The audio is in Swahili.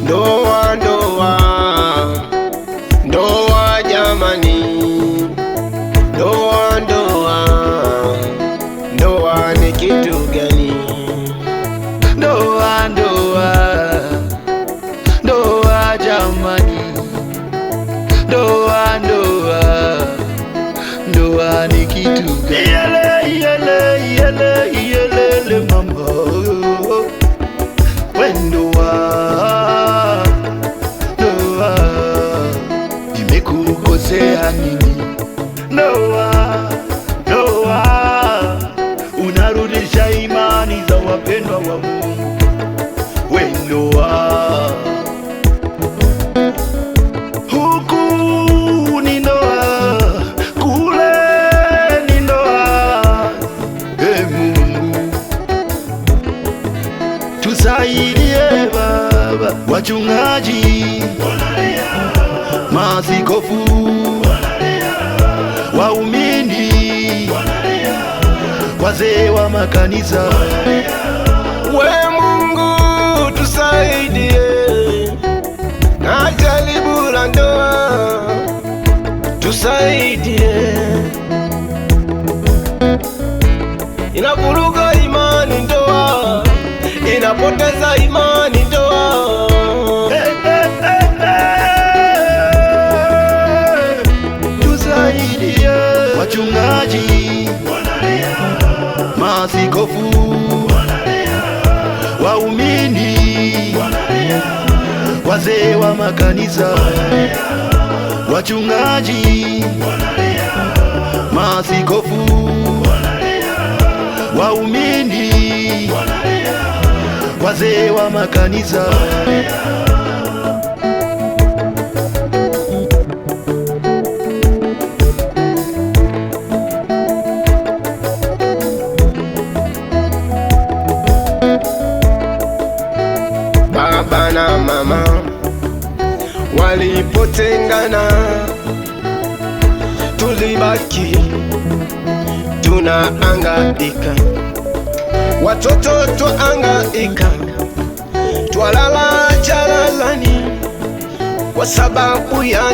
Ndoa, ndoa, ndoa jamani, ndoa, ndoa, ndoa ni kitu gani? Ndoa, ndoa, ndoa jamani, ndoa, ndoa, ndoa ni kitu gani? Yele, yele, yele, yele, mama, we ndoa, ndoa, nimekukosea nini? Ndoa, ndoa, unarudisha imani za wapendwa wa Mungu. We ndoa, huku ni ndoa, kule ni ndoa. E Mungu, tusaidie Baba. Wachungaji, maaskofu, waumini, wazee wa makanisa, We Mungu tusaidie, na jaribu la ndoa tusaidie, inavuruga imani ndoa, inapoteza imani ndoa. Tusaidie wachungaji, maaskofu, waumini, wazee wa makanisa, wachungaji, maaskofu, waumini, wazee wa makanisa. Baba na mama walipotengana, tulibaki tunahangaika, watoto twahangaika, twalala jalalani kwa sababu ya